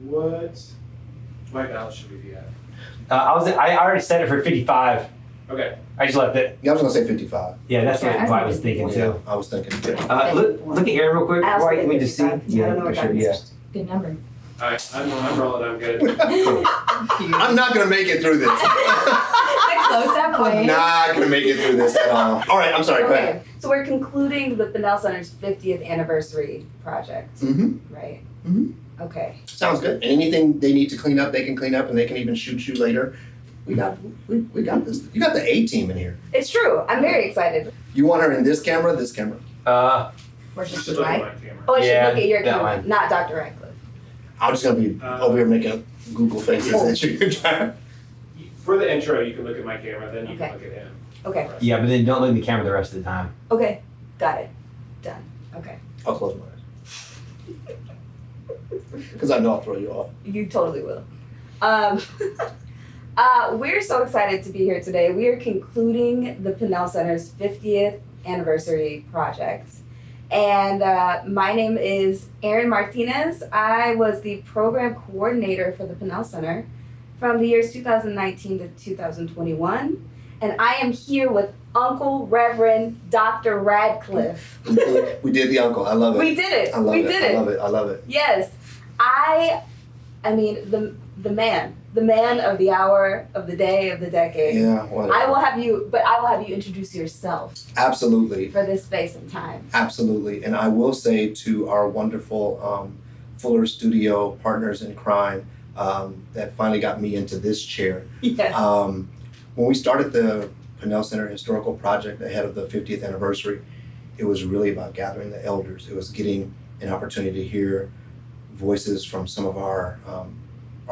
What balance should we be at? I already set it for 55. Okay. I just left it. Yeah, I was gonna say 55. Yeah, that's Yeah, what I was thinking too. I was thinking. Look at Aaron real quick. I also Right, think let me just see. 55. I don't know for what sure. that Yeah. is. Good number. All right, I'm rolling. I'm good. I'm not gonna make it through this. Close that I'm point. not gonna make it through this at all. All right, I'm sorry. Go ahead. Okay, so we're concluding the Pannell Center's 50th anniversary project, Mm-hmm. right? Mhm. Okay. Sounds good. And anything they need to clean up, they can clean up, and they can even shoot you later. We got this. You got the A team in here. It's true. I'm very excited. You want her in this camera, this camera. Or just Should look at right? my camera. Oh, I should Yeah, look at your that camera, one. not Dr. Radcliff. I'm just gonna be over here making Google faces at you. For the intro, you can look at my camera, then you Okay. can look at him. Okay. Yeah, but then don't look at the camera the rest of the time. Okay. Got it. Done. Okay. I'll close my eyes. Because I know I'll throw you off. You totally will. We're so excited to be here today. We are concluding the Pannell Center's 50th anniversary project. And my name is Erin Martinez. I was the program coordinator for the Pannell Center from the years 2019 to 2021. And I am here with Uncle Reverend Dr. Radcliff. We did the uncle. I love it. We did it. I love We it. did I it. love it. I love it. Yes, I mean the man of the hour, of the day, of the decade. Yeah, whatever. I will have you introduce yourself Absolutely. for this space and time. Absolutely. And I will say to our wonderful Fuller Studio partners in crime that finally got me into this chair. Yes. When we started the Pannell Center Historical Project ahead of the 50th anniversary, it was really about gathering the elders. It was getting an opportunity to hear voices from some of our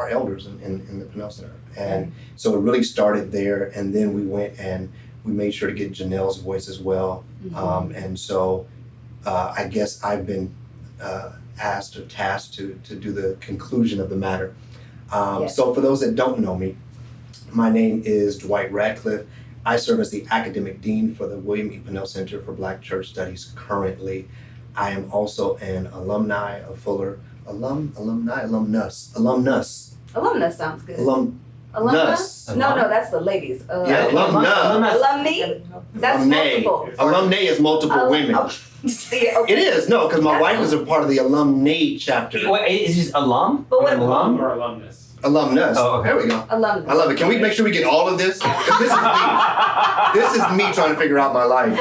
elders in the Pannell Center. And so it really started there, and then we went and we made sure to get Janelle's voice as well. And so I guess I've been asked or tasked to do the conclusion of the matter. Yes. So for those that don't know me, my name is Dwight Radcliff. I serve as the Academic Dean for the William E. Pannell Center for Black Church Studies currently. I am also an alumni of Fuller, alumnus. Alumnus sounds good. Alumnus. Alumnus? No, that's the ladies. Yeah, alumna. Alumni? That's Alumnae. multiple. Alumnae is multiple women. See, okay. It is, no, because my That's wife is a part of the alumnae chapter. Wait, is it just alum? But what- alum? Or alumnus. Alumnus. Oh, okay. There we go. Alumnus. I love it. Can we make sure we get all of this? 'Cause this is me. This is me trying to figure out my life.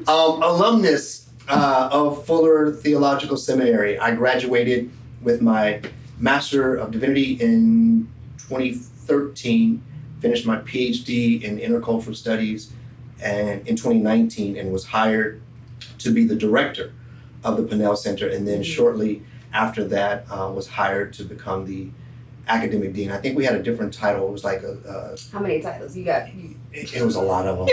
Alumnus of Fuller Theological Seminary. I graduated with my Master of Divinity in 2013, finished my PhD in Intercultural Studies and in 2019, and was hired to be the director of the Pannell Center, and then shortly after that was hired to become the academic dean. I think we had a different title. It was like How many titles you got? it was a lot of them.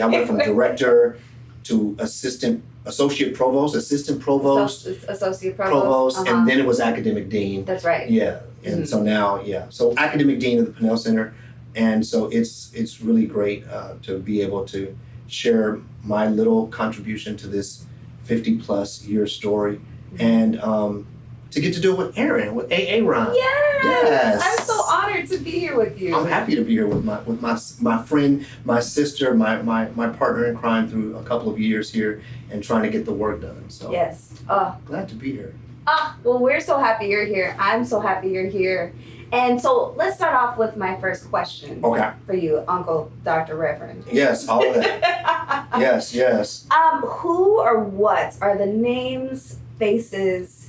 I went from director to associate provost, assistant provost, Associate provost. and then it was academic dean. That's right. Yeah, and so now, so academic dean of the Pannell Center, and so it's really great to be able to share my little contribution to this 50+ year story, and to get to do it with Erin, with AA Ron. Yes. Yes. I'm so honored to be here with you. I'm happy to be here with my friend, my sister, my partner in crime through a couple of years here and trying to get the work done. So Yes. glad to be here. Well, we're so happy you're here. I'm so happy you're here. And so let's start off with my first question Okay. for you, Uncle Dr. Reverend. Yes, all of that. Yes. Who or what are the names, faces,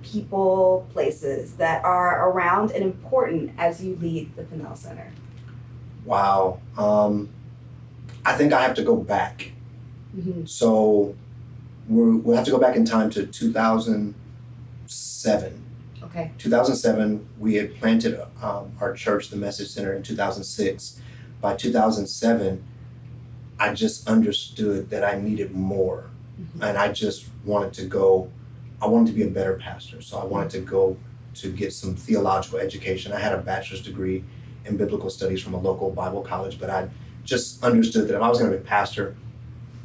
people, places that are around and important as you lead the Pannell Center? Wow. I think I have to go back. Mm-hmm. So we'll have to go back in time to 2007. Okay. 2007, we had planted our church, the Message Center, in 2006. By 2007, I just understood that I needed more. Mm-hmm. And I just wanted to go, I wanted to be a better pastor. So I wanted to go to get some theological education. I had a bachelor's degree in biblical studies from a local Bible college, but I just understood that if I was going to be a pastor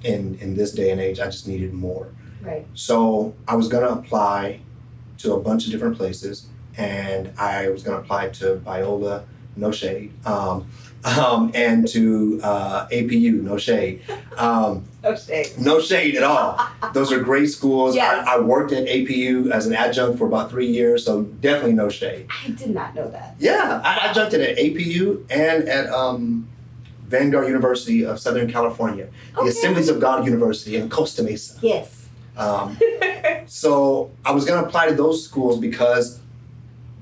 in this day and age, I just needed more. Right. So I was going to apply to a bunch of different places, and I was going to apply to Biola, no shade, and to APU, no shade. No shade. No shade at all. Those are great schools. Yes. I worked at APU as an adjunct for about 3 years, so definitely no shade. I did not know that. Yeah, I adjuncted at APU and at Vanguard University of Southern California, the Okay. Assemblies of God University in Costa Mesa. Yes. So I was going to apply to those schools because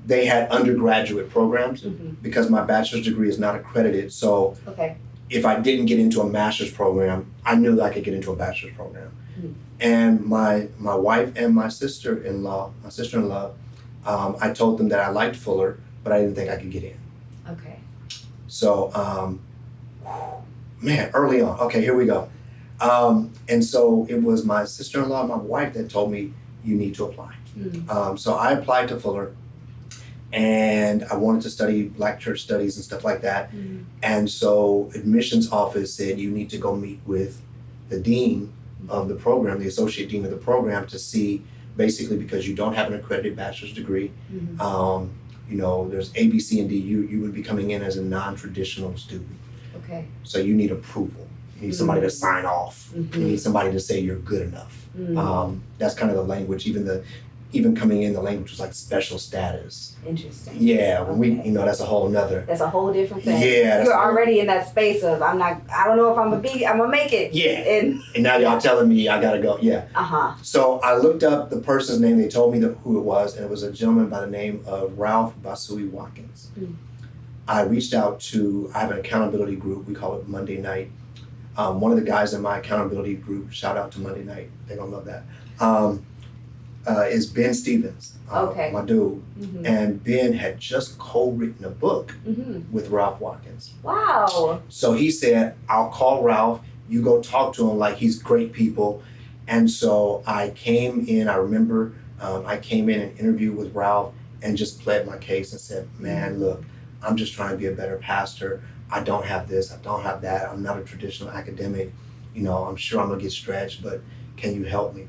they had undergraduate programs, because my bachelor's degree is not accredited. So Okay. if I didn't get into a master's program, I knew that I could get into a bachelor's program. And my wife and my sister-in-law, I told them that I liked Fuller, but I didn't think I could get in. Okay. So, man, early on, okay, here we go. And so it was my sister-in-law and my wife that told me, you need to apply. So I applied to Fuller, and I wanted to study Black church studies and stuff like that. And so admissions office said, you need to go meet with the dean of the program, the associate dean of the program, to see, basically because you don't have an accredited bachelor's degree, you know, there's A, B, C, and D, you would be coming in as a non-traditional student. Okay. So you need approval. You need somebody to sign off. You need somebody to say you're good enough. That's kind of the language. Even coming in, the language was like special status. Interesting. Yeah, when we, Okay. you know, that's a whole nother. That's a whole different thing. Yeah, that's You're a whole- already in that space of I don't know if I'm gonna make it. Yeah. And And now y'all telling me I gotta go. Yeah. So I looked up the person's name. They told me who it was, and it was a gentleman by the name of Ralph Basui Watkins. I reached out to, I have an accountability group. We call it Monday Night. One of the guys in my accountability group, shout out to Monday Night. They're gonna love that. Is Ben Stevens, Okay. my dude. And Ben had just co-written a book with Ralph Watkins. Wow. So he said, I'll call Ralph, you go talk to him, like he's great people. And so I came in, I remember I came in and interviewed with Ralph and just pled my case and said, man, look, I'm just trying to be a better pastor. I don't have this, I don't have that. I'm not a traditional academic. You know, I'm sure I'm gonna get stretched, but can you help me?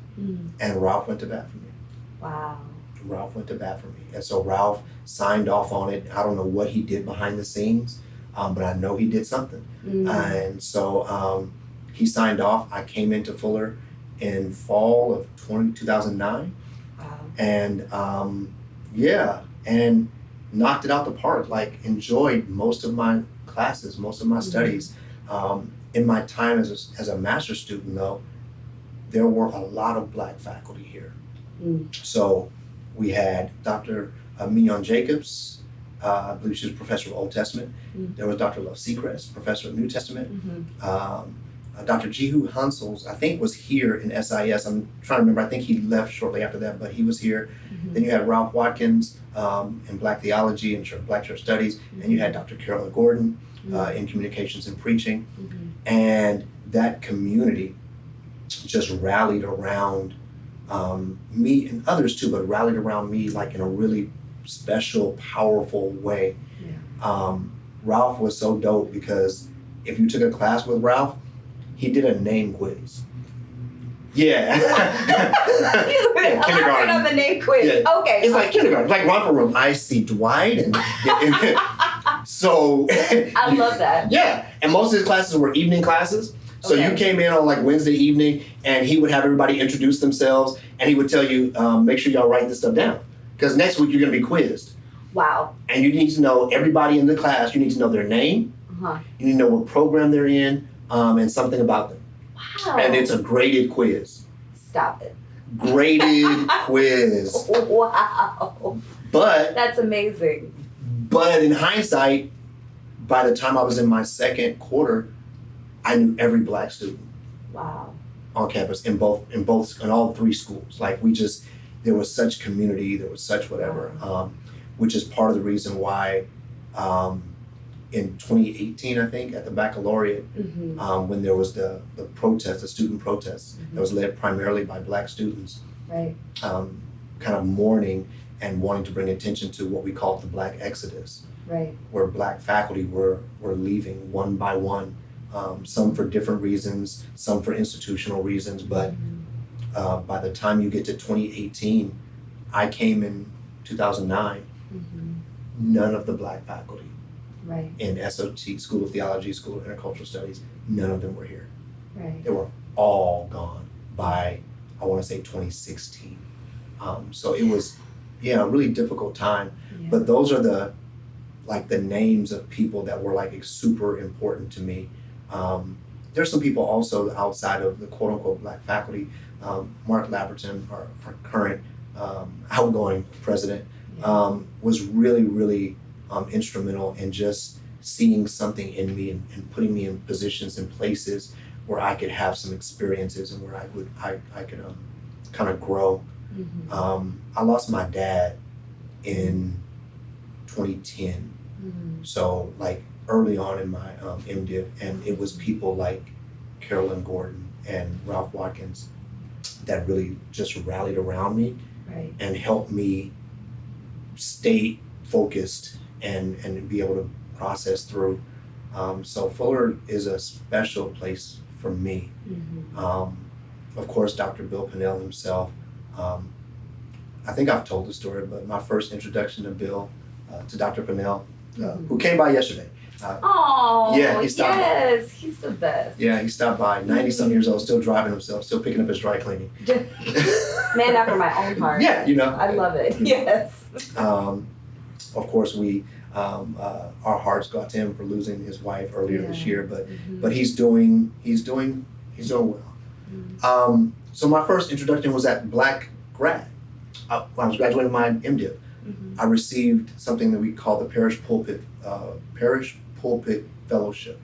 And Ralph went to bat for me. Wow. Ralph went to bat for me. And so Ralph signed off on it. I don't know what he did behind the scenes, but I know he did something. And so he signed off. I came into Fuller in fall of 2009. Wow. And yeah, and knocked it out the park. Like, enjoyed most of my classes, most of my studies. In my time as a master's student, though, there were a lot of Black faculty here. So we had Dr. Mignon Jacobs, I believe she was professor of Old Testament. There was Dr. Love Seacrest, professor of New Testament. Dr. Jehu Hansels, I think, was here in SIS. I'm trying to remember, I think he left shortly after that, but he was here. Then you had Ralph Watkins in Black Theology and Black Church Studies, and you had Dr. Carolyn Gordon in Communications and Preaching. And that community just rallied around me and others too, but rallied around me like in a really special, powerful way. Ralph was so dope because if you took a class with Ralph, he did a name quiz. Yeah. Elaborate on the name quiz. Yeah. Okay. It's like kindergarten, like romper room. I see Dwight and so I love that. yeah, and most of his classes were evening classes. So Okay. you came in on like Wednesday evening, and he would have everybody introduce themselves, and he would tell you, make sure y'all write this stuff down, because next week you're going to be quizzed, Wow. and you need to know everybody in the class. You need to know their name, you need to know what program they're in, and something about them. Wow. And it's a graded quiz. Stop it. Graded quiz. Wow. But That's amazing. in hindsight, by the time I was in my second quarter, I knew every Black student Wow. on campus in all three schools. Like, there was such community, there was such whatever, which is part of the reason why in 2018, I think, at the baccalaureate, when there was the protest, the student protest, that was led primarily by Black students, Right. kind of mourning and wanting to bring attention to what we called the Black Exodus, Right. where Black faculty were leaving one by one, some for different reasons, some for institutional reasons, but by the time you get to 2018, I came in 2009, none of the black faculty Right. in SOT, School of Theology, School of Intercultural Studies, none of them were here. Right. They were all gone by, I want to say 2016. So it was, a really difficult time. Yeah. But those are the names of people that were like super important to me. There's some people also outside of the quote unquote black faculty. Mark Laberton, our current outgoing president, was really, really instrumental in just seeing something in me and putting me in positions and places where I could have some experiences and where I could kind of grow. I lost my dad in 2010. So like early on in my MDiv, and it was people like Carolyn Gordon and Ralph Watkins that really just rallied around me Right. and helped me stay focused and be able to process through. So Fuller is a special place for me. Of course, Dr. Bill Pannell himself. I think I've told the story, but my first introduction to Bill, to Dr. Pannell, who came by yesterday. Oh, Yeah, he stopped by. yes, he's the best. Yeah, he stopped by, 90-some years old, still driving himself, still picking up his dry cleaning. Man after my own heart. Yeah, I love it. Yes. Of course, our hearts go out to him for losing his wife earlier this year, but he's doing well. So my first introduction was at Black Grad. When I was graduating my MDiv, I received something that we call the Parish Pulpit Fellowship.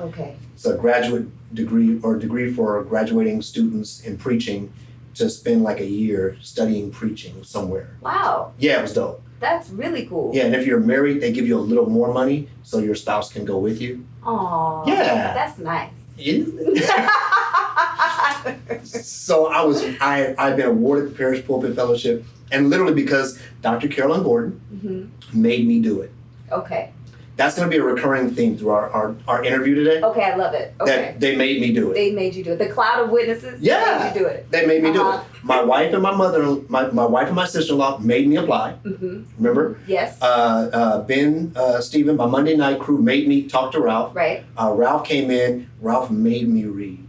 Okay. It's a graduate degree or degree for graduating students in preaching to spend like a year studying preaching somewhere. Wow. Yeah, it was dope. That's really cool. Yeah, and if you're married, they give you a little more money so your spouse can go with you. Aw. Yeah. That's nice. So I've been awarded the Parish Pulpit Fellowship, and literally because Dr. Carolyn Gordon made me do it. Okay. That's going to be a recurring theme through our interview today. Okay, I love it. Okay. That they made me do it. They made you do it. The cloud of witnesses Yeah. made you do it. They made me do it. My wife and my wife and my sister-in-law made me apply. Remember? Yes. Ben, Stephen, my Monday night crew made me talk to Ralph. Right. Ralph came in. Ralph made me read.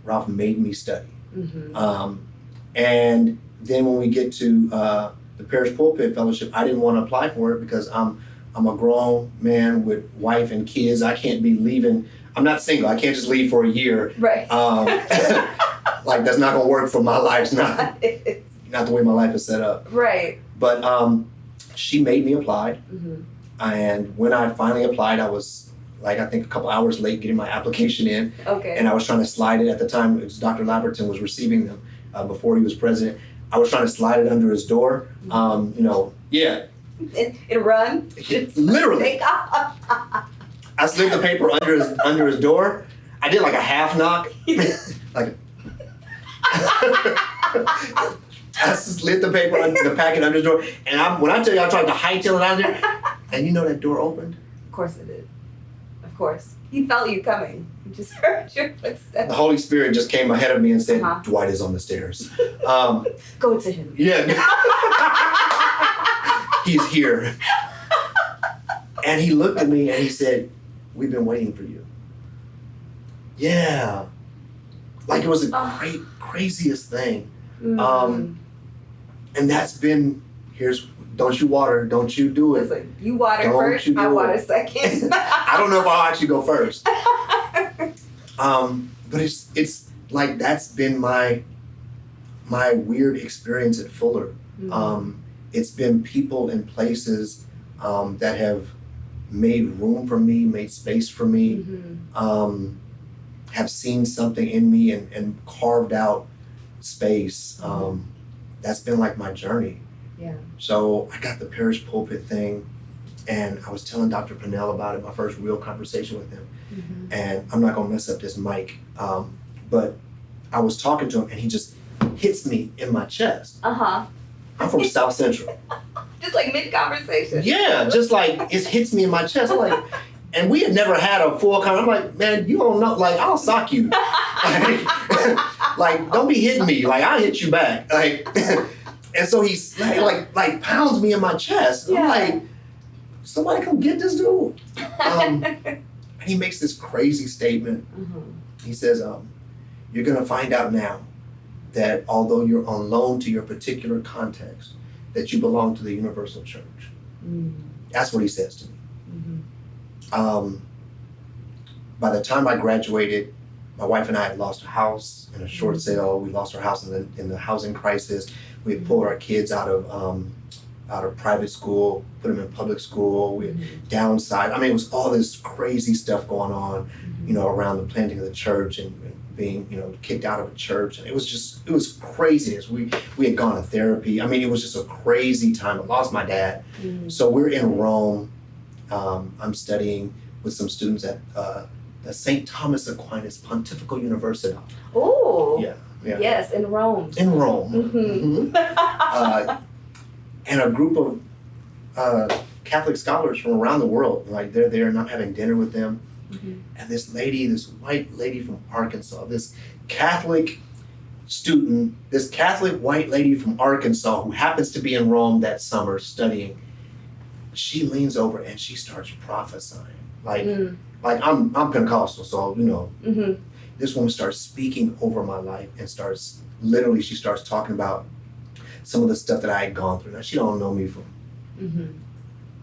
Ralph made me study. And then when we get to the Parish Pulpit Fellowship, I didn't want to apply for it because I'm a grown man with wife and kids. I can't be leaving. I'm not single. I can't just leave for a year. Right. Like that's not gonna work for my life. It's not the way my life is set up. Right. But she made me apply. And when I finally applied, I was like, I think a couple hours late getting my application in. Okay. And I was trying to slide it at the time. It was Dr. Laberton was receiving them before he was president. I was trying to slide it under his door. Yeah. It run. Literally. Take off. I slid the paper under his door. I did like a half knock. Like I slid the paper under the packet under his door. And when I tell you I tried to hightail it out of there, and you know that door opened? Of course it did. Of course. He felt you coming. He just heard your footsteps. The Holy Spirit just came ahead of me and said, Dwight is on the stairs. Go to him. Yeah. He's here. And he looked at me and he said, we've been waiting for you. Yeah. Like it was the craziest thing. And that's been, don't you water, don't you do it. Listen, you water Don't first, you I do water it. second. I don't know if I'll actually go first. But it's like that's been my weird experience at Fuller. It's been people and places that have made room for me, made space for me, have seen something in me and carved out space. That's been like my journey. Yeah. So I got the Parish Pulpit thing, and I was telling Dr. Pannell about it, my first real conversation with him. And I'm not gonna mess up this mic, but I was talking to him and he just hits me in my chest. I'm from South Central. Just like mid-conversation. Yeah, just like it hits me in my chest. I'm like, and we had never had a full I'm like, man, you don't know, like I'll sock you. Like, don't be hitting me, like I'll hit you back. Like, And so he's like pounds me in my chest. Yeah. I'm like, somebody come get this dude. And he makes this crazy statement. He says, you're gonna find out now that although you're on loan to your particular context, that you belong to the universal church. That's what he says to me. By the time I graduated, my wife and I had lost a house in a short sale. We lost our house in the housing crisis. We had pulled our kids out of private school, put them in public school. We had downsized. I mean, it was all this crazy stuff going on, around the planting of the church and being, kicked out of a church. And it was craziness. We had gone to therapy. I mean, it was just a crazy time. I lost my dad. So we're in Rome. I'm studying with some students at the St. Thomas Aquinas Pontifical University. Oh. Yeah. Yes, in Rome. In Rome. And a group of Catholic scholars from around the world, like they're there and I'm having dinner with them. And this white lady from Arkansas, this Catholic student, this Catholic white lady from Arkansas who happens to be in Rome that summer studying, she leans over and she starts prophesying. Like I'm Pentecostal, so this woman starts speaking over my life and she starts talking about some of the stuff that I had gone through. Now she don't know me from,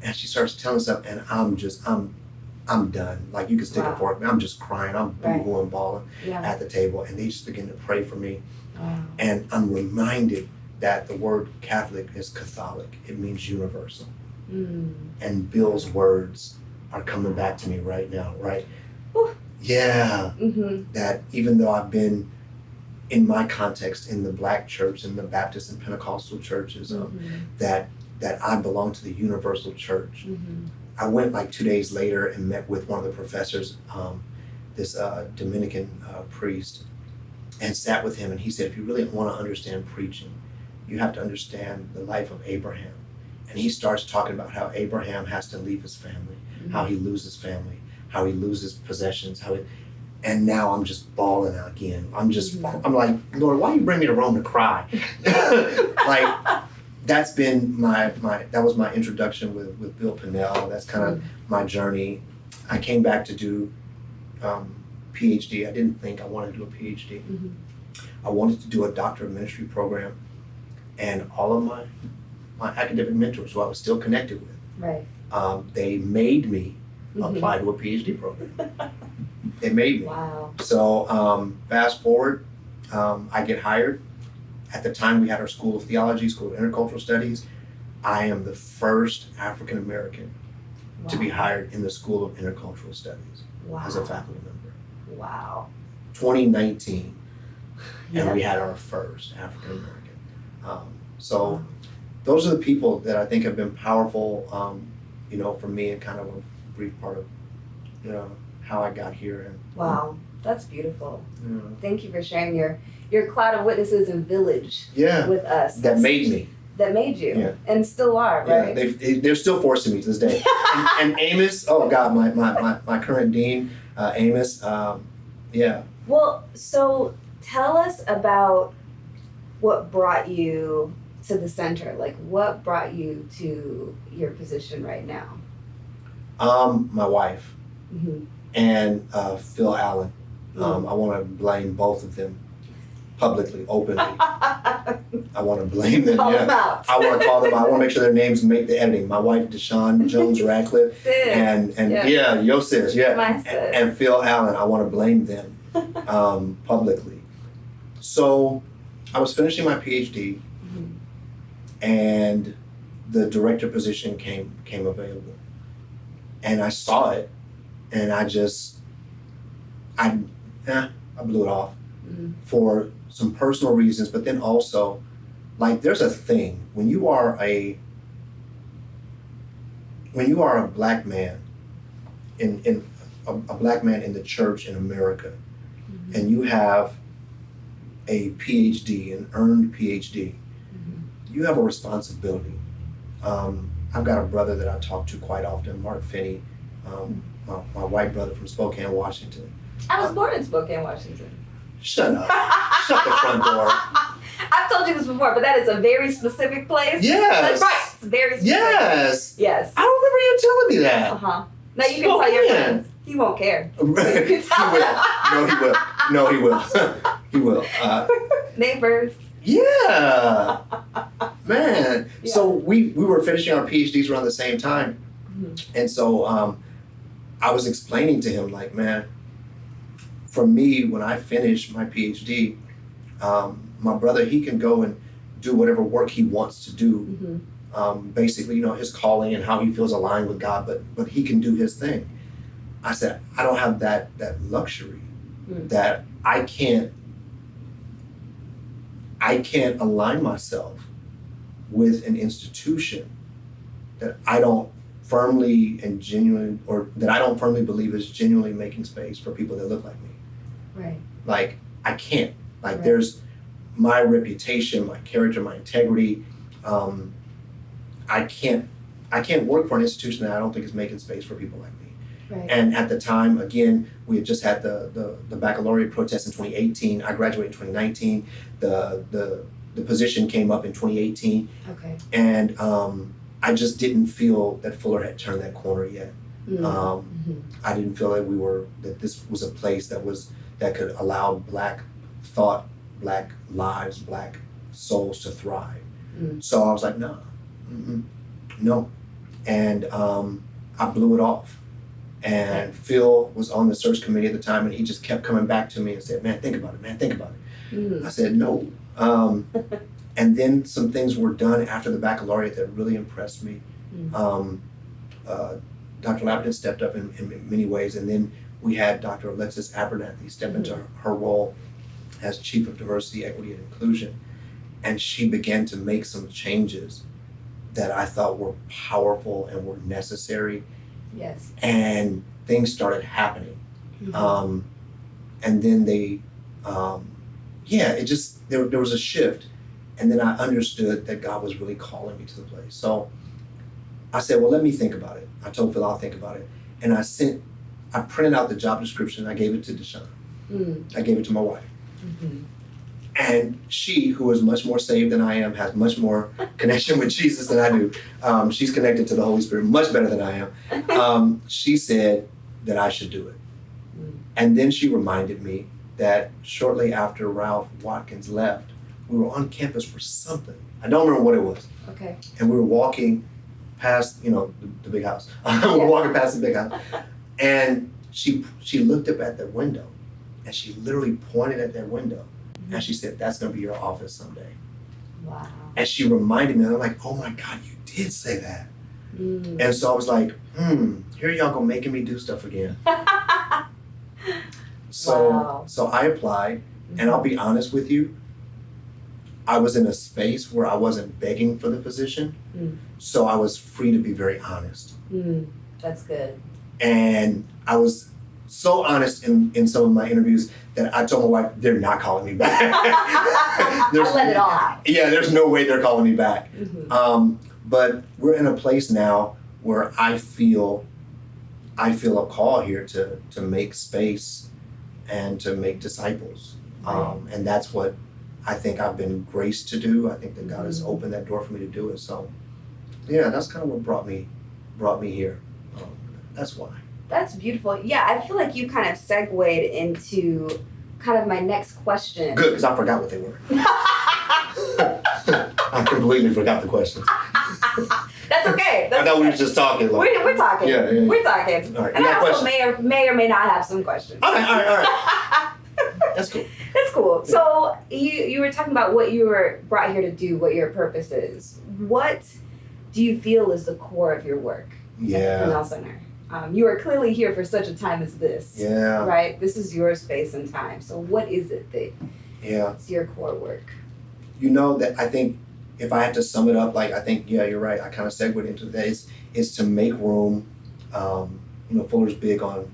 and she starts telling stuff, and I'm done. Like you can stick a fork. I'm just crying. I'm boo-hooing, bawling at the table, and they just begin to pray for me. And I'm reminded that the word Catholic is Catholic. It means universal. And Bill's words are coming back to me right now, right? Yeah. That even though I've been in my context in the Black church and the Baptist and Pentecostal churches, that I belong to the universal church. I went like 2 days later and met with one of the professors, this Dominican priest, and sat with him, and he said, if you really want to understand preaching, you have to understand the life of Abraham. And he starts talking about how Abraham has to leave his family, how he loses family, how he loses possessions, and now I'm just bawling out again. I'm like, Lord, why you bring me to Rome to cry? Like, that's been that was my introduction with Bill Pannell. That's kind of my journey. I came back to do PhD. I didn't think I wanted to do a PhD. I wanted to do a Doctor of Ministry program, and all of my academic mentors who I was still connected with, they made me apply to a PhD program. They made me. Wow. So fast forward, I get hired. At the time we had our School of Theology, School of Intercultural Studies. I am the first African American to be hired in the School of Intercultural Studies as a faculty member. Wow. 2019, and we had our first African American. So those are the people that I think have been powerful, for me, and kind of a brief part of, how I got here. And, wow, that's beautiful. Thank you for sharing your cloud of witnesses and village with us. That made me. That made you, and still are, right? Yeah, they're still forcing me to this day. and Amos, oh God, my current dean, Amos, Well, so tell us about what brought you to the center. Like, what brought you to your position right now? My wife and Phil Allen. I want to blame both of them publicly, openly. I want to blame them. Call them out. I want to call them out. I want to make sure their names make the editing. My wife, Deshawn Jones Radcliffe, Sis. and your sis, My sis. and Phil Allen. I want to blame them publicly. So I was finishing my PhD, and the director position came available, and I saw it, and I blew it off for some personal reasons, but then also, like, there's a thing when you are a black man in a black man in the church in America, and you have a PhD, an earned PhD, you have a responsibility. I've got a brother that I talk to quite often, Mark Finney, my white brother from Spokane, Washington. I was born in Spokane, Washington. Shut up. Shut the front door. I've told you this before, but that is a very specific place. Yes. That's right. It's very specific. Yes. Yes. I remember you telling me that. Uh-huh. Now you can tell your friends. He won't care. He will. No, he will. No, he will. He will. Neighbors. Yeah. Man. Yeah. So we were finishing our PhDs around the same time. Mm-hmm. And so I was explaining to him, like, man, for me, when I finish my PhD, my brother, he can go and do whatever work he wants to do. Mm-hmm. Basically, his calling and how he feels aligned with God, but he can do his thing. I said, I don't have that luxury, that I can't align myself with an institution that I don't firmly believe is genuinely making space for people that look like me. Right. Like, I can't. Like, Right. there's my reputation, my character, my integrity. I can't work for an institution that I don't think is making space for people like me. Right. And at the time, again, we had just had the baccalaureate protest in 2018. I graduated in 2019. The position came up in 2018. Okay. And I just didn't feel that Fuller had turned that corner yet. Mm-hmm. I didn't feel that this was a place that could allow Black thought, Black lives, Black souls to thrive. So I was like, no. And I blew it off. And Phil was on the search committee at the time, and he just kept coming back to me and said, man, think about it, man, think about it. Mm-hmm. I said, no. And then some things were done after the baccalaureate that really impressed me. Dr. Lappin stepped up in many ways, and then we had Dr. Alexis Abernathy step into her role as Chief of Diversity, Equity, and Inclusion. And she began to make some changes that I thought were powerful and were necessary. Yes. And things started happening. Mm-hmm. And then there was a shift. And then I understood that God was really calling me to the place. So I said, well, let me think about it. I told Phil I'll think about it. And I printed out the job description. I gave it to Deshaun. I gave it to my wife. Mm-hmm. And she, who is much more saved than I am, has much more connection with Jesus than I do. She's connected to the Holy Spirit much better than I am. She said that I should do it. And then she reminded me that shortly after Ralph Watkins left, we were on campus for something. I don't remember what it was. Okay. And we were walking past, the big house. We were walking past the big house. And she looked up at the window, and she literally pointed at that window. And she said, that's going to be your office someday. Wow. And she reminded me, and I'm like, oh my God, you did say that. And so I was like, here y'all go making me do stuff again. So I applied, and I'll be honest with you, I was in a space where I wasn't begging for the position. So I was free to be very honest. That's good. And I was so honest in some of my interviews that I told my wife, they're not calling me back. I let it all out. Yeah, there's no way they're calling me back. Mm-hmm. But we're in a place now where I feel a call here to make space and to make disciples. And that's what I think I've been graced to do. I think that God has opened that door for me to do it. So yeah, that's kind of what brought me here. That's why. That's beautiful. Yeah, I feel like you kind of segued into kind of my next question. Good, because I forgot what they were. I completely forgot the questions. That's okay. I thought we were just talking. Like, we're talking. Yeah. We're talking. All right, And I also questions? may or may not have some questions. All right. That's cool. That's cool. So you were talking about what you were brought here to do, what your purpose is. What do you feel is the core of your work at the Pannell Center? You are clearly here for such a time as this. Yeah. Right? This is your space and time. So what is it that is your core work? That I think if I had to sum it up, I think, you're right. I kind of segued into that. It's to make room. Fuller's big on,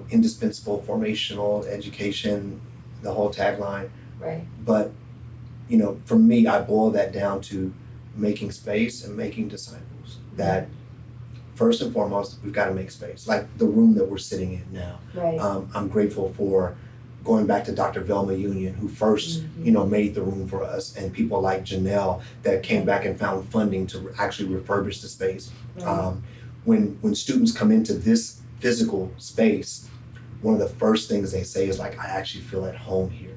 indispensable formational education, the whole tagline. Right. But, for me, I boil that down to making space and making disciples. That first and foremost, we've got to make space. Like the room that we're sitting in now. Right. I'm grateful for going back to Dr. Velma Union, who first, made the room for us, and people like Janelle that came back and found funding to actually refurbish the space. Right. When students come into this physical space, one of the first things they say is like, I actually feel at home here.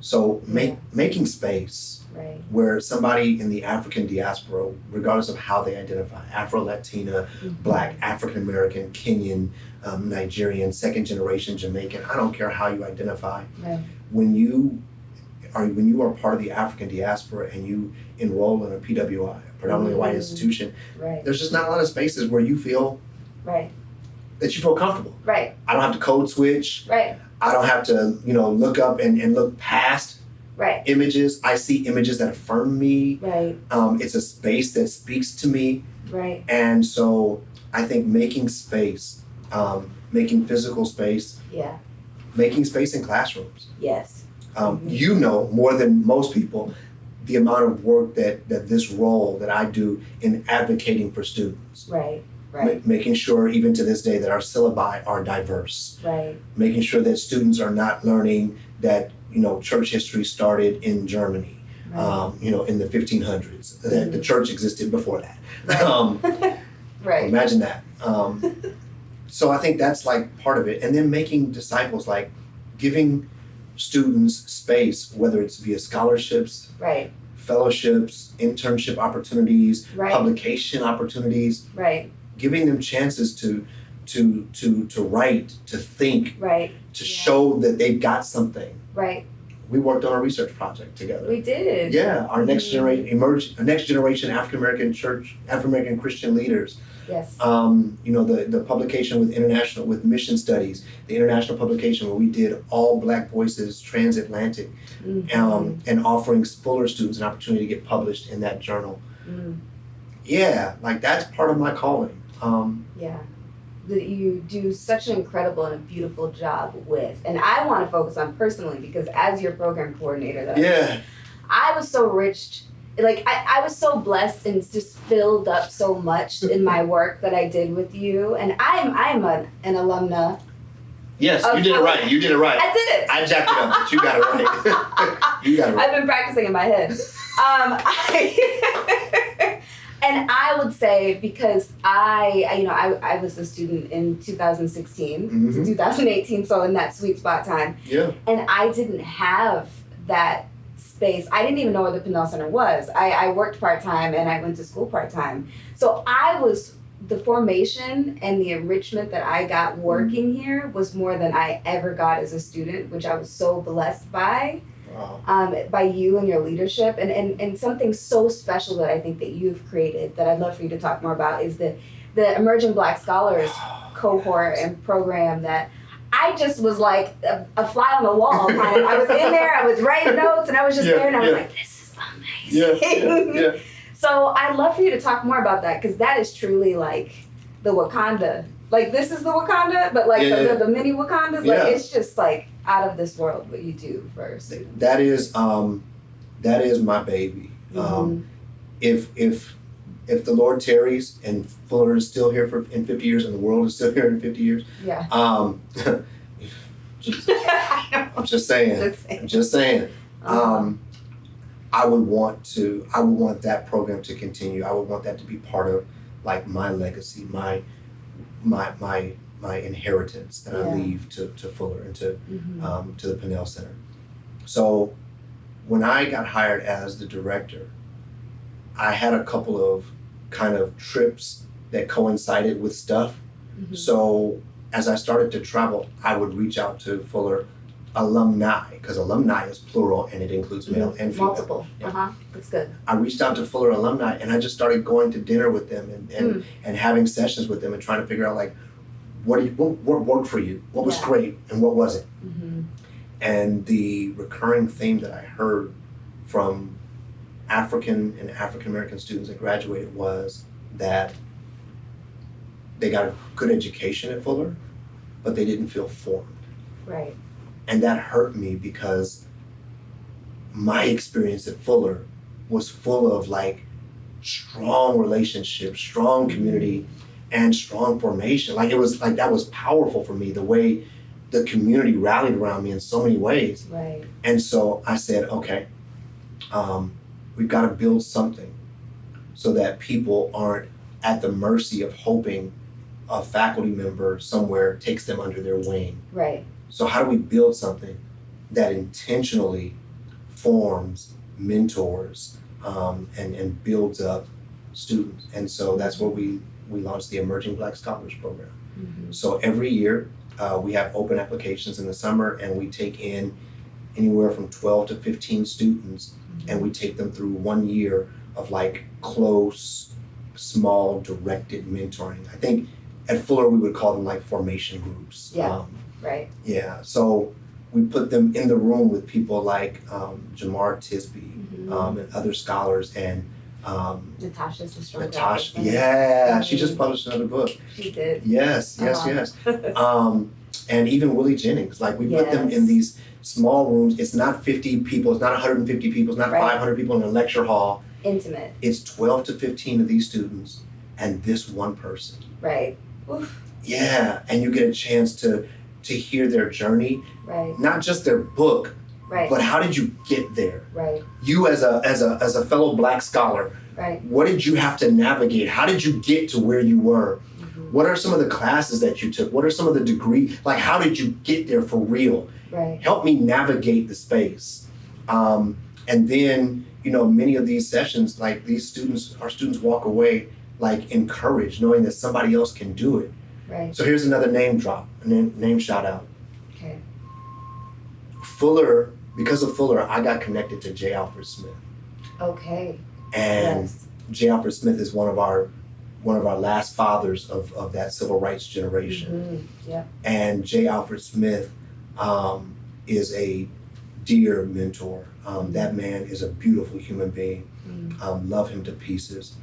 So making space Right. where somebody in the African diaspora, regardless of how they identify, Afro-Latina, Black, African-American, Kenyan, Nigerian, second generation Jamaican, I don't care how you identify. Right. When you are part of the African diaspora and you enroll in a PWI, a predominantly white institution, Right. there's just not a lot of spaces where you feel Right. that you feel comfortable. Right. I don't have to code switch. Right. I don't have to, look up and look past Right. images. I see images that affirm me. Right. It's a space that speaks to me. Right. And so I think making space, making physical space, Yeah. making space in classrooms. Yes. You know more than most people the amount of work that this role that I do in advocating for students. Right. Right. Making sure even to this day that our syllabi are diverse. Right. Making sure that students are not learning that, church history started in Germany, Right. in the 1500s, that the church existed before that. Right. Imagine that. So I think that's like part of it. And then making disciples, like giving students space, whether it's via scholarships, Right. fellowships, internship opportunities, Right. publication opportunities, Right. giving them chances to write, to think, Right. to Yeah. show that they've got something. Right. We worked on a research project together. We did. Yeah, our next generation African American Christian leaders. Yes. The publication with mission studies, the international publication where we did all Black voices transatlantic, and offering Fuller students an opportunity to get published in that journal. Yeah, like that's part of my calling. Yeah. That you do such an incredible and a beautiful job with. And I want to focus on personally because as your program coordinator I was so rich, like I was so blessed and just filled up so much in my work that I did with you. And I'm an alumna. Yes, you did it right. You did it right. I did it. I jacked it up, but you got it right. You got it right. I've been practicing in my head. And I would say because I was a student in 2016 to 2018, so in that sweet spot time. Yeah. And I didn't have that space. I didn't even know where the Pannell Center was. I worked part-time and I went to school part-time. So the formation and the enrichment that I got working here was more than I ever got as a student, which I was so blessed by. Wow. By you and your leadership, and something so special that I think that you've created that I'd love for you to talk more about is the Emerging Black Scholars cohort and program that I just was like a fly on the wall kind of. I was in there, I was writing notes, and I was just there, and I was like, this is amazing. Yeah. So I'd love for you to talk more about that because that is truly like the Wakanda. Like this is the Wakanda, but like the mini Wakandas, like it's just like out of this world what you do for students. That is my baby. If the Lord tarries and Fuller is still here in 50 years and the world is still here in 50 years, Yeah. I'm just saying. I would want that program to continue. I would want that to be part of like my legacy, my inheritance that I leave to Fuller and to the Pannell Center. So when I got hired as the director, I had a couple of kind of trips that coincided with stuff. So as I started to travel, I would reach out to Fuller alumni, because alumni is plural and it includes male and female. Multiple. That's good. I reached out to Fuller alumni and I just started going to dinner with them and having sessions with them and trying to figure out like what worked for you, what was great and what wasn't. And the recurring theme that I heard from African and African American students that graduated was that they got a good education at Fuller, but they didn't feel formed. Right. And that hurt me because my experience at Fuller was full of like strong relationships, strong community, and strong formation. Like it was like that was powerful for me, the way the community rallied around me in so many ways. Right. And so I said, okay, we've got to build something so that people aren't at the mercy of hoping a faculty member somewhere takes them under their wing. Right. So how do we build something that intentionally forms mentors and builds up students? And so that's where we launched the Emerging Black Scholars Program. Mm-hmm. So every year we have open applications in the summer, and we take in anywhere from 12 to 15 students, and we take them through 1 year of like close, small, directed mentoring. I think at Fuller we would call them like formation groups. Yeah. Right. Yeah, so we put them in the room with people like Jamar Tisby and other scholars, and Natasha's a strong Natasha. guy. Yeah, she just published another book. She did. Yes. And even Willie Jennings, like we put them in these small rooms. It's not 50 people, it's not 150 people, it's not 500 people in a lecture hall. Intimate. It's 12 to 15 of these students and this one person. Right. Oof. Yeah, and you get a chance to hear their journey, Right. not just their book, Right. but how did you get there? Right. You as a fellow Black scholar, Right. what did you have to navigate? How did you get to where you were? What are some of the classes that you took? What are some of the degrees? Like, how did you get there for real? Right. Help me navigate the space. And then, many of these sessions, like our students walk away like encouraged, knowing that somebody else can do it. Right. So here's another name drop, a name shout out. Okay. Fuller, because of Fuller, I got connected to J. Alfred Smith. Okay. And Yes. J. Alfred Smith is one of our last fathers of that civil rights generation. Yeah. And J. Alfred Smith is a dear mentor. That man is a beautiful human being. Love him to pieces.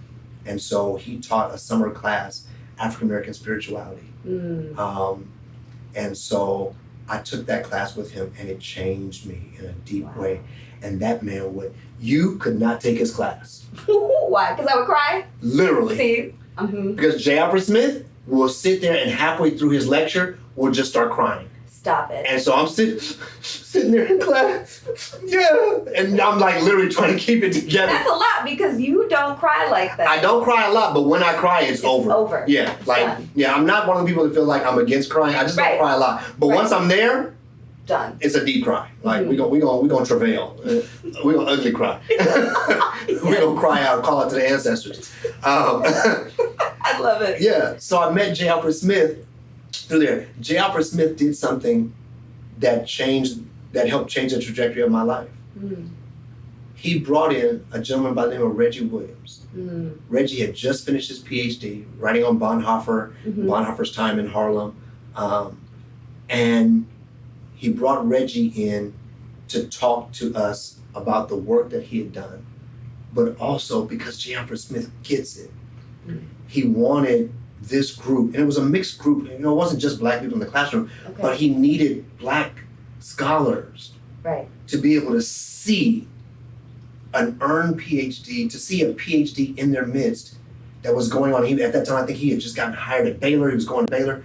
And so he taught a summer class, African American spirituality. And so I took that class with him, and it changed me in a deep way. And that man you could not take his class. Why? Because I would cry? Literally. See? Because J. Alfred Smith will sit there and halfway through his lecture will just start crying. Stop it. And so I'm sitting there in class, and I'm like literally trying to keep it together. That's a lot because you don't cry like that. I don't cry a lot, but when I cry, it's over. Over. Yeah, It's like done. I'm not one of the people that feel like I'm against crying. I just don't cry a lot. But once I'm there, done. it's a deep cry. Like we gonna travail. We gonna ugly cry. We gonna cry out, call out to the ancestors. I love it. Yeah. So I met J. Alfred Smith through there. J. Alfred Smith did something that helped change the trajectory of my life. He brought in a gentleman by the name of Reggie Williams. Reggie had just finished his PhD, writing on Bonhoeffer, Bonhoeffer's time in Harlem. And he brought Reggie in to talk to us about the work that he had done, but also because J. Alfred Smith gets it. He wanted this group, and it was a mixed group. It wasn't just Black people in the classroom, but he needed Black scholars to be able to see an earned PhD, to see a PhD in their midst that was going on. At that time, I think he had just gotten hired at Baylor. He was going to Baylor.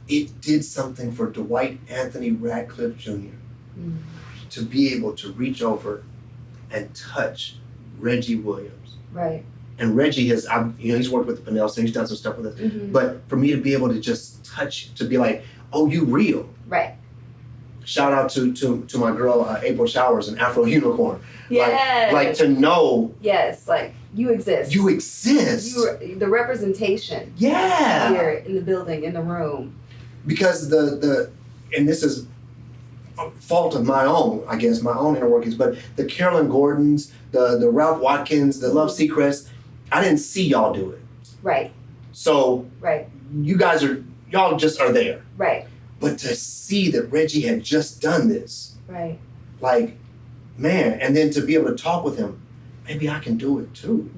It did something for Dwight Anthony Radcliff Jr. To be able to reach over and touch Reggie Williams. Right. And Reggie has, he's worked with the Pannell Center, he's done some stuff with us. But for me to be able to just touch, to be like, oh, you real. Right. Shout out to my girl, April Showers, an Afro unicorn. Yes. Like to know. Yes, like you exist. You exist. The representation. Yeah. Here in the building, in the room. Because and this is a fault of my own, I guess, my own inner workings, but the Carolyn Gordons, the Ralph Watkins, the Love Seacrest, I didn't see y'all do it. Right. So y'all just are there. Right. But to see that Reggie had just done this, right, like, man, and then to be able to talk with him, maybe I can do it too.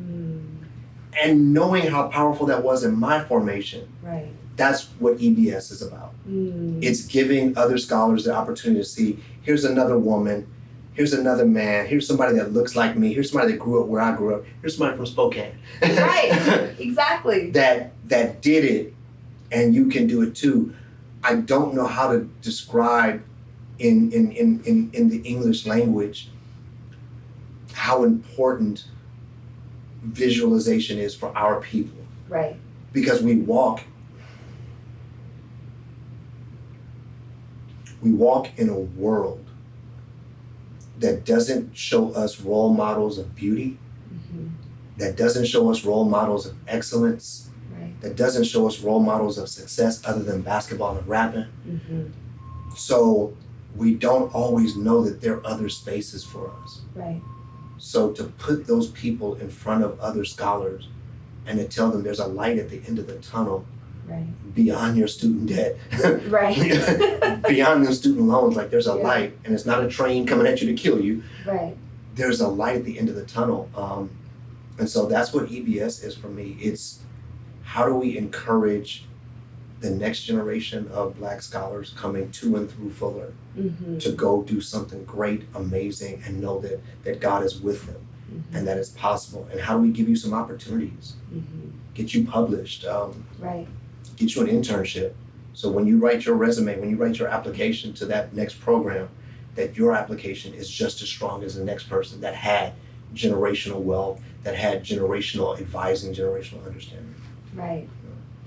And knowing how powerful that was in my formation, right, that's what EBS is about. It's giving other scholars the opportunity to see, here's another woman, here's another man, here's somebody that looks like me, here's somebody that grew up where I grew up, here's somebody from Spokane. Right, exactly. that did it, and you can do it too. I don't know how to describe in the English language how important visualization is for our people. Right. Because we walk in a world that doesn't show us role models of beauty, that doesn't show us role models of excellence, Right. that doesn't show us role models of success other than basketball and rapping. So we don't always know that there are other spaces for us. Right. So to put those people in front of other scholars and to tell them there's a light at the end of the tunnel Right. beyond your student debt, Right. beyond your student loans, like there's a Yeah. light, and it's not a train coming at you to kill you. Right. There's a light at the end of the tunnel. And so that's what EBS is for me. It's how do we encourage the next generation of Black scholars coming to and through Fuller to go do something great, amazing, and know that God is with them and that it's possible. And how do we give you some opportunities? Get you published, Right. get you an internship. So when you write your resume, when you write your application to that next program, that your application is just as strong as the next person that had generational wealth, that had generational advising, generational understanding. Right.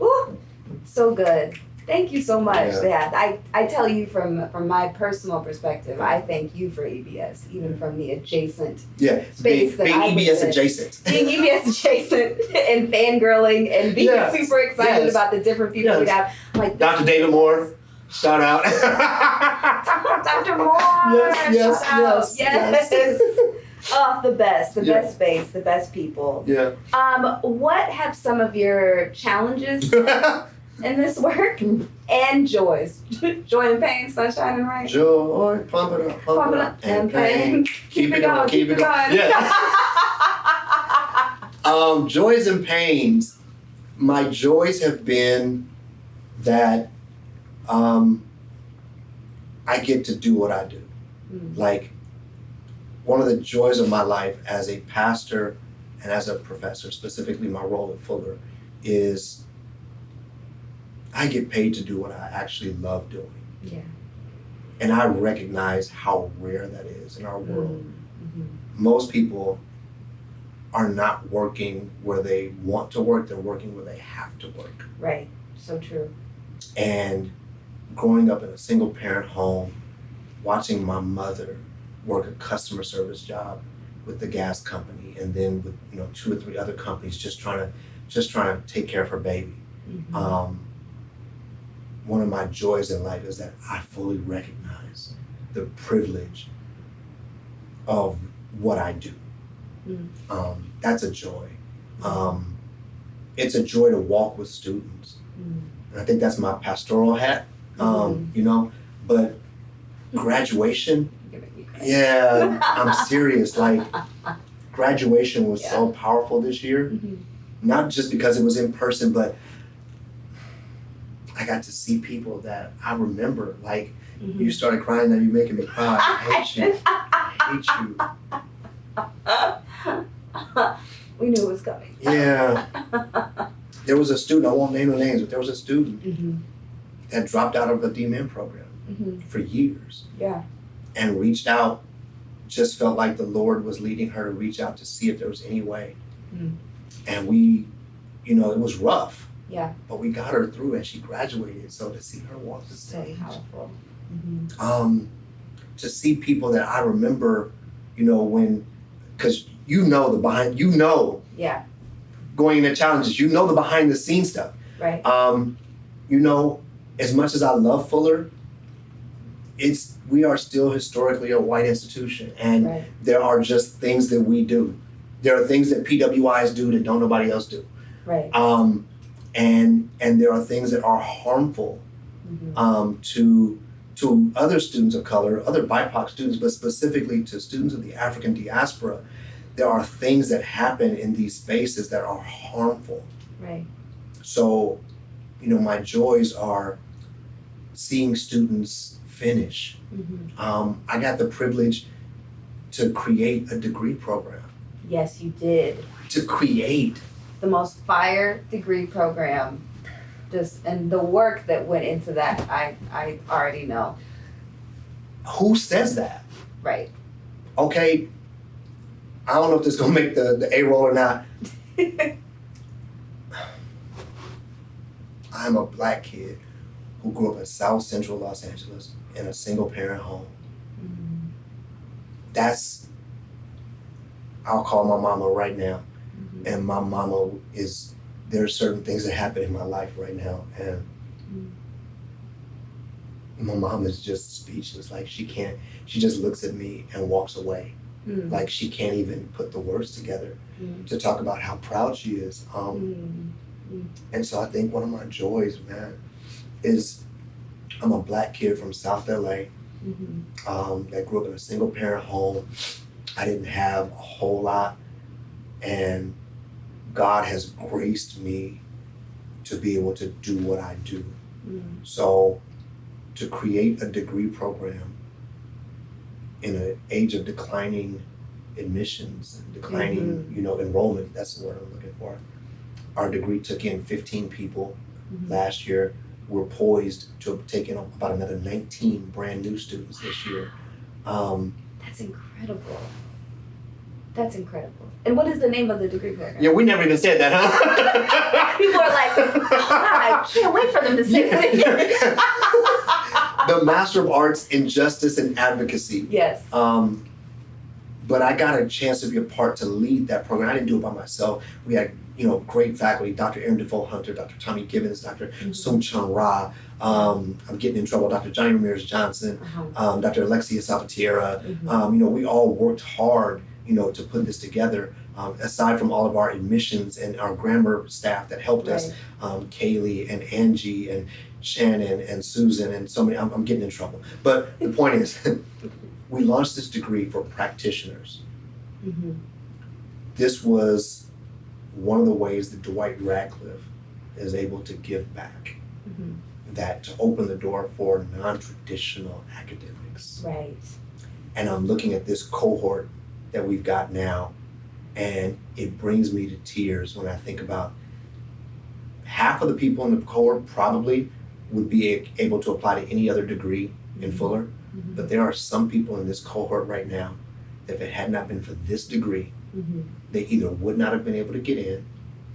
Ooh, so good. Thank you so much. Yeah. Yeah, I tell you from my personal perspective, I thank you for EBS, even from the adjacent Yeah, space that being I was EBS in. adjacent. Being EBS adjacent and fangirling and being Yes, super excited yes, about the different people we yes. have. I'm like, Dr. David Moore, shout out. Dr. Moore. Yes, shout out. yes. Oh, the best Yeah. space, the best people. Yeah. What have some of your challenges in this work and joys? Joy and pain, sunshine and rain. Joy, pump it up, Pump it up, and pain. Keep it going, keep it going. Yeah. Joys and pains. My joys have been that I get to do what I do. Like, one of the joys of my life as a pastor and as a professor, specifically my role at Fuller, is I get paid to do what I actually love doing. Yeah. And I recognize how rare that is in our world. Most people are not working where they want to work, they're working where they have to work. Right. So true. And growing up in a single parent home, watching my mother work a customer service job with the gas company, and then with 2 or 3 other companies, just trying to take care of her baby. One of my joys in life is that I fully recognize the privilege of what I do. That's a joy. It's a joy to walk with students. And I think that's my pastoral hat, but graduation, yeah, I'm serious. Like, graduation was so powerful this year, not just because it was in person, but I got to see people that I remember. Like, you started crying, now you're making me cry. I hate you. I hate you. We knew it was coming. Yeah. There was a student, I won't name the names, but there was a student that dropped out of the DMN program for years. Yeah. And reached out, just felt like the Lord was leading her to reach out to see if there was any way. And we, it was rough. Yeah. But we got her through and she graduated. So to see her walk the stage. So powerful. To see people that I remember, when, because the behind, Yeah. going into challenges, the behind the scenes stuff. Right. As much as I love Fuller, we are still historically a white institution, and there are just things that we do. There are things that PWIs do that don't nobody else do. Right. And there are things that are harmful to other students of color, other BIPOC students, but specifically to students of the African diaspora. There are things that happen in these spaces that are harmful. Right. So, my joys are seeing students finish. I got the privilege to create a degree program. Yes, you did. To create. The most fire degree program just and the work that went into that, I already know. Who says that? Right. Okay, I don't know if this is gonna make the A roll or not. I'm a black kid who grew up in South Central Los Angeles in a single parent home. That's, I'll call my mama right now. And my mama is, there are certain things that happen in my life right now. And my mom is just speechless. Like she just looks at me and walks away. Like she can't even put the words together to talk about how proud she is. And so I think one of my joys, man, is I'm a black kid from South LA that grew up in a single parent home. I didn't have a whole lot, and God has graced me to be able to do what I do. So to create a degree program in an age of declining admissions and declining, enrollment, that's the word I'm looking for. Our degree took in 15 people last year. We're poised to have taken about another 19 brand new students this year. That's incredible. That's incredible. And what is the name of the degree program? Yeah, we never even said that, huh? People are like, I can't wait for them to say that. The Master of Arts in Justice and Advocacy. Yes. But I got a chance to be a part to lead that program. I didn't do it by myself. We had, great faculty, Dr. Aaron Defoe Hunter, Dr. Tommy Gibbons, Dr. Sung Chun Ra. I'm getting in trouble, Dr. Johnny Ramirez Johnson, Dr. Alexia Salvatierra. We all worked hard, to put this together. Aside from all of our admissions and our grammar staff that helped us, Kaylee and Angie and Shannon and Susan and so many, I'm getting in trouble. But the point is, we launched this degree for practitioners. This was one of the ways that Dwight Radcliff is able to give back, that to open the door for non-traditional academics. Right. And I'm looking at this cohort that we've got now, and it brings me to tears when I think about half of the people in the cohort probably would be able to apply to any other degree in Fuller, but there are some people in this cohort right now that if it had not been for this degree, they either would not have been able to get in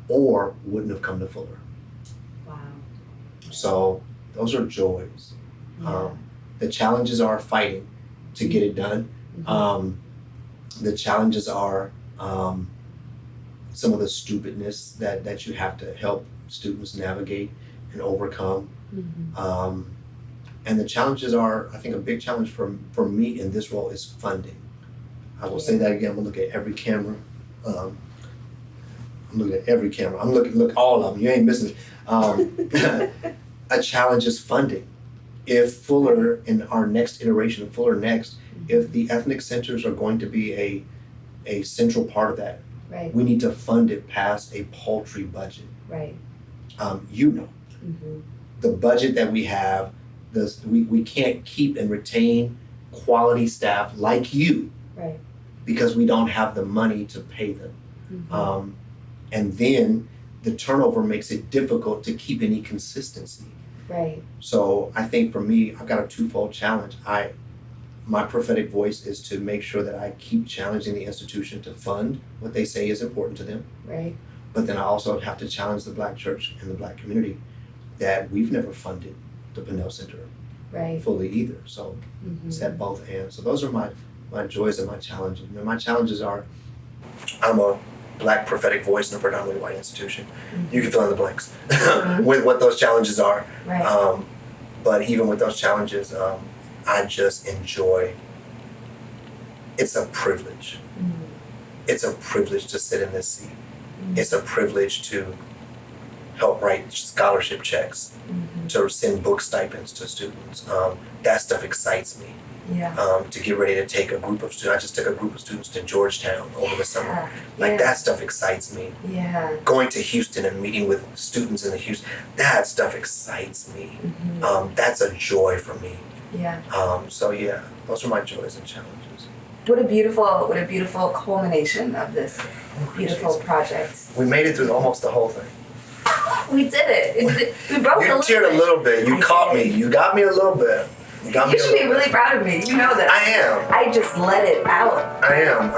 or wouldn't have come to Fuller. Wow. So those are joys. Yeah. The challenges are fighting to get it done. The challenges are some of the stupidness that you have to help students navigate and overcome. And the challenges are, I think a big challenge for me in this role is funding. I will say that again. I'm gonna look at every camera. I'm looking at every camera. I'm look all of them. You ain't missing it. A challenge is funding. If Fuller, in our next iteration of Fuller Next, if the ethnic centers are going to be a central part of that, we need to fund it past a paltry budget. Right. The budget that we have, we can't keep and retain quality staff like you, because we don't have the money to pay them. And then the turnover makes it difficult to keep any consistency. Right. So I think for me, I've got a twofold challenge. My prophetic voice is to make sure that I keep challenging the institution to fund what they say is important to them. Right. But then I also have to challenge the Black church and the Black community that we've never funded the Pannell Center fully either. So it's at both ends. So those are my joys and my challenges. And my challenges are, I'm a Black prophetic voice in a predominantly white institution. You can fill in the blanks with what those challenges are. Right. But even with those challenges, I just enjoy. It's a privilege. It's a privilege to sit in this seat. It's a privilege to help write scholarship checks, to send book stipends to students. That stuff excites me. To get ready to take a group of students. I just took a group of students to Georgetown over the summer. That stuff excites me. Going to Houston and meeting with students in the Houston, that stuff excites me. That's a joy for me. So yeah, those are my joys and challenges. What a beautiful culmination of this beautiful project. We made it through almost the whole thing. We did it. We broke the You cheered a little bit. You caught me. You got me a little bit. You got me You a should be little really bit. proud of me. You know that. I am. I just let it out. I am.